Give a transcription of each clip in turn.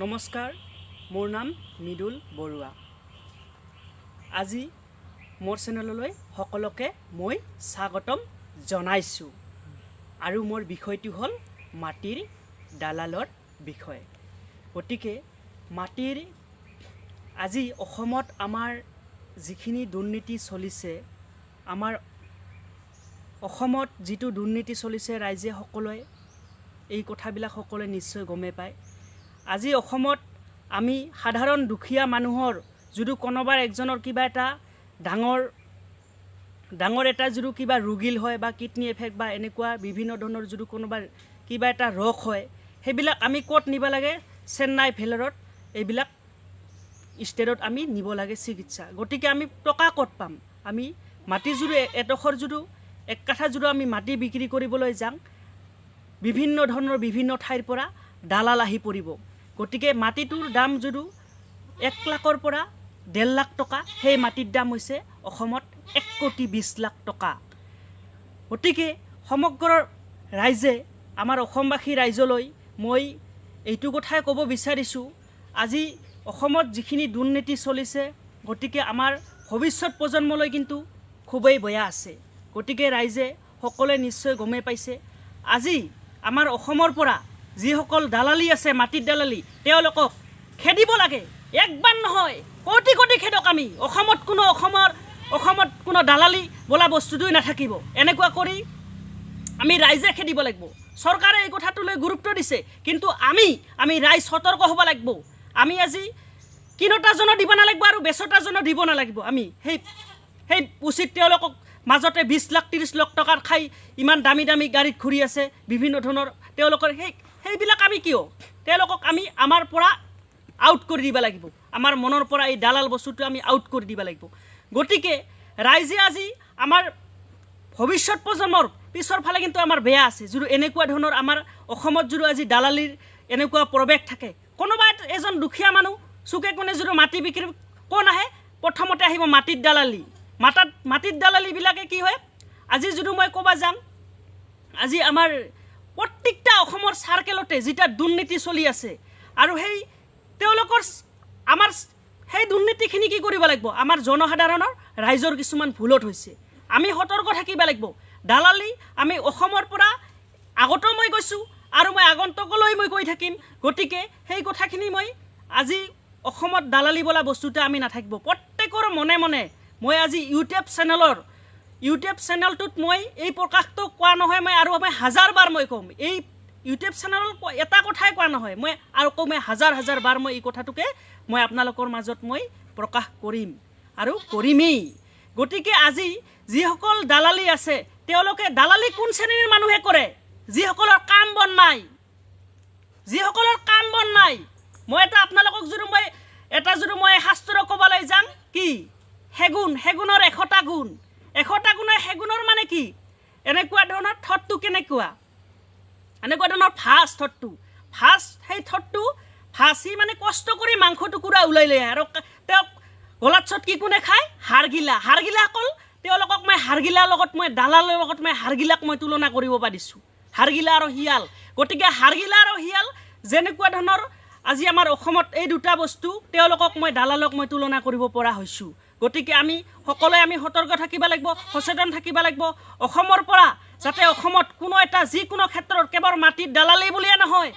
নমস্কাৰ, মোৰ নাম মৃদুল বৰুৱা। আজি মোৰ চেনেললৈ সকলোকে মই স্বাগতম জনাইছোঁ আৰু মোৰ বিষয়টো হ'ল মাটিৰ দালালৰ বিষয়। গতিকে মাটিৰ আজি অসমত আমাৰ যিখিনি দুৰ্নীতি চলিছে, আমাৰ অসমত যিটো দুৰ্নীতি চলিছে ৰাইজে সকলোৱে এই কথাবিলাক সকলোৱে নিশ্চয় গমে পায়। আজি অসমত আমি সাধাৰণ দুখীয়া মানুহৰ যদি কোনোবাৰ একজনৰ কিবা এটা ডাঙৰ এটা যদি কিবা ৰোগীল হয় বা কিডনি এফেক্ট বা এনেকুৱা বিভিন্ন ধৰণৰ যদি কোনোবাৰ কিবা এটা ৰোগ হয়, সেইবিলাক আমি ক'ত নিব লাগে? চেন্নাই ভেলোৰত এইবিলাক ষ্টেটত আমি নিব লাগে চিকিৎসা। গতিকে আমি টকা ক'ত পাম? আমি মাটি যদি এডোখৰ যদি এক কাঠা যদি আমি মাটি বিক্ৰী কৰিবলৈ যাওঁ, বিভিন্ন ধৰণৰ বিভিন্ন ঠাইৰ পৰা দালাল আহি পৰিব। গতিকে মাটিটোৰ দাম যদি 1 লাখৰ পৰা 1.5 লাখ টকা, সেই মাটিৰ দাম হৈছে অসমত 1,20,00,000 টকা। গতিকে সমগ্ৰ ৰাইজে, আমাৰ অসমবাসী ৰাইজলৈ মই এইটো কথাই ক'ব বিচাৰিছোঁ, আজি অসমত যিখিনি দুৰ্নীতি চলিছে, গতিকে আমাৰ ভৱিষ্যত প্ৰজন্মলৈ কিন্তু খুবেই বেয়া আছে। গতিকে ৰাইজে সকলোৱে নিশ্চয় গমেই পাইছে, আজি আমাৰ অসমৰ পৰা যিসকল দালালি আছে, মাটিৰ দালালি, তেওঁলোকক খেদিব লাগে। একবাৰ নহয়, কোটি কোটি খেদক আমি। অসমত কোনো দালালি বোলা বস্তুটোই নাথাকিব। এনেকুৱা কৰি আমি ৰাইজে খেদিব লাগিব। চৰকাৰে এই কথাটোলৈ গুৰুত্ব দিছে, কিন্তু আমি ৰাইজ সতৰ্ক হ'ব লাগিব। আমি আজি কিনোতাজনো দিব নালাগিব আৰু বেচোতাজনো দিব নালাগিব। আমি সেই উচিত তেওঁলোকক মাজতে 20 লাখ 30 লাখ টকাৰ খাই ইমান দামী দামী গাড়ীত ঘূৰি আছে বিভিন্ন ধৰণৰ, তেওঁলোকৰ সেইবিলাক আমি কিয়? তেওঁলোকক আমি আমাৰ পৰা আউট কৰি দিব লাগিব। আমাৰ মনৰ পৰা এই দালাল বস্তুটো আমি আউট কৰি দিব লাগিব। গতিকে ৰাইজে আজি আমাৰ ভৱিষ্যত প্ৰজন্মৰ পিছৰ ফালে কিন্তু আমাৰ বেয়া আছে। যদি এনেকুৱা ধৰণৰ আমাৰ অসমত যদি আজি দালালিৰ এনেকুৱা প্ৰৱেশ থাকে, কোনোবা এজন দুখীয়া মানুহ চুকে কোণে যদি মাটি বিক্ৰী কোন আহে? প্ৰথমতে আহিব মাটিৰ দালালি। মাটিৰ দালালিবিলাকে কি হয়? আজি যদি মই ক'ব যাম, আজি আমাৰ প্ৰত্যেকটা অসমৰ চাৰ্কেলতে যিটা দুৰ্নীতি চলি আছে, আৰু তেওঁলোকৰ আমাৰ সেই দুৰ্নীতিখিনি কি কৰিব লাগিব? আমাৰ জনসাধাৰণৰ ৰাইজৰ কিছুমান ভুলত হৈছে। আমি সতৰ্ক থাকিব লাগিব। দালালি আমি অসমৰ পৰা আগতো মই কৈছোঁ আৰু মই আগন্তকলৈ মই কৈ থাকিম। গতিকে সেই কথাখিনি আজি অসমত দালালি বোলা বস্তুটো আমি নাথাকিব। প্ৰত্যেকৰ মনে মনে মই আজি ইউটিউব চেনেলটোত মই এই প্ৰকাশটো কোৱা নহয়, আৰু মই 1000 বাৰ মই ক'ম। এই ইউটিউব চেনেলত এটা কথাই কোৱা নহয়, মই আৰু কমে 1000 বাৰ মই এই কথাটোকে মই আপোনালোকৰ মাজত মই প্ৰকাশ কৰিম আৰু কৰিমেই। গতিকে আজি যিসকল দালালি আছে, তেওঁলোকে দালালি কোন শ্ৰেণীৰ মানুহে কৰে? যিসকলৰ কাম বন নাই। মই আপোনালোকক যদি মই শাস্ত্ৰ ক'বলৈ যাম, কি সেগুনৰ 100টা গুণ। 100টা গুণৰ সেগুনৰ মানে কি? এনেকুৱা ধৰণৰ থটটো কেনেকুৱা? এনেকুৱা ধৰণৰ থটটো সেই থটটো সি মানে কষ্ট কৰি মাংস টুকুৰা ওলাই লৈ আহে, আৰু তেওঁক গলাত চট কি কোনে খায়? হাড়গিলা অকল তেওঁলোকক মই হাড়গিলাৰ লগত মই দালালৰ লগত মই হাড়গিলাক মই তুলনা কৰিব পাৰিছোঁ। হাড়গিলা আৰু শিয়াল। গতিকে হাড়গিলা আৰু শিয়াল যেনেকুৱা ধৰণৰ আজি আমাৰ অসমত এই দুটা বস্তু, তেওঁলোকক মই দালালক মই তুলনা কৰিব পৰা হৈছোঁ। গতিকে আমি সকলোৱে সতৰ্ক থাকিব লাগিব, সচেতন থাকিব লাগিব। অসমৰ পৰা যাতে অসমত কোনো এটা যিকোনো ক্ষেত্ৰত কেৱল মাটিৰ দালালি বুলিয়ে নহয়,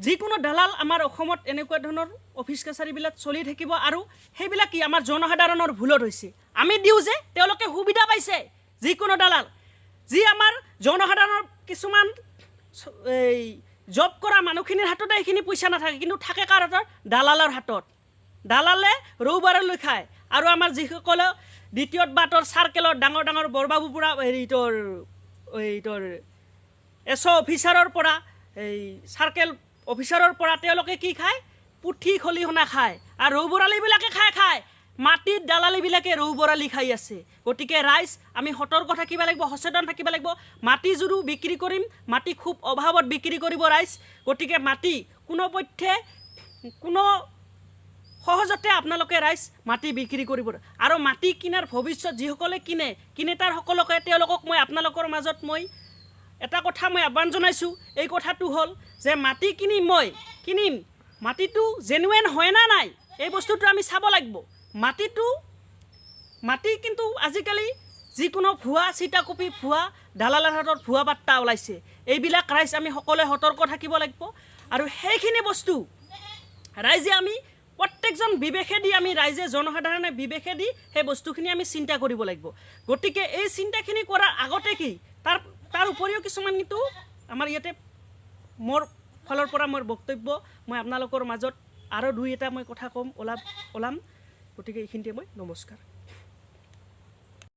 যিকোনো দালাল আমাৰ অসমত এনেকুৱা ধৰণৰ অফিচ কাছাৰীবিলাক চলি থাকিব, আৰু সেইবিলাক কি আমাৰ জনসাধাৰণৰ ভুলত হৈছে। আমি দিওঁ যে তেওঁলোকে সুবিধা পাইছে। যিকোনো দালাল যি আমাৰ জনসাধাৰণৰ কিছুমান এই জব কৰা মানুহখিনিৰ হাততে এইখিনি পইচা নাথাকে, কিন্তু থাকে কাৰ হাতত? দালালৰ হাতত। দালালে ৰৌবাৰলৈ খায়। আৰু আমাৰ যিসকলে দ্বিতীয় বাটৰ চাৰ্কেলত ডাঙৰ বৰবাবু পৰা এছ অফিচাৰৰ পৰা চাৰ্কেল অফিচাৰৰ পৰা তেওঁলোকে কি খায়? পুঠি খলিহনা খায়, আৰু ৰৌবৰালিবিলাকে খায়। মাটিৰ দালালিবিলাকে ৰৌবৰালি খাই আছে। গতিকে ৰাইজ আমি সতৰ্ক থাকিব লাগিব, সচেতন থাকিব লাগিব। মাটি যদি বিক্ৰী কৰিম, মাটি খুব অভাৱত বিক্ৰী কৰিব ৰাইজ। গতিকে মাটি কোনো সহজতে আপোনালোকে ৰাইজ মাটি বিক্ৰী কৰিব। আৰু মাটি কিনাৰ ভৱিষ্যত যিসকলে কিনে তাৰ সকলোকে তেওঁলোকক মই আপোনালোকৰ মাজত মই এটা কথা মই আহ্বান জনাইছোঁ। এই কথাটো হ'ল যে মাটি কিনিম মাটিটো জেনুৱেন হয় না নাই এই বস্তুটো আমি চাব লাগিব। মাটি কিন্তু আজিকালি যিকোনো ভুৱা চিটাকপি ভুৱা দালালৰ হাতত ভুৱা বাৰ্তা ওলাইছে। এইবিলাক ৰাইজ আমি সকলোৱে সতৰ্ক থাকিব লাগিব। আৰু সেইখিনি বস্তু ৰাইজে আমি প্ৰত্যেকজন বিবেকেদি আমি ৰাইজে জনসাধাৰণে বিবেকেদি সেই বস্তুখিনি আমি চিন্তা কৰিব লাগিব। গতিকে এই চিন্তাখিনি কৰাৰ আগতে কি তাৰ উপৰিও কিছুমান কিন্তু আমাৰ ইয়াতে মোৰ ফালৰ পৰা মোৰ বক্তব্য মই আপোনালোকৰ মাজত আৰু দুই এটা মই কথা ওলাম। গতিকে এইখিনিতে মই নমস্কাৰ।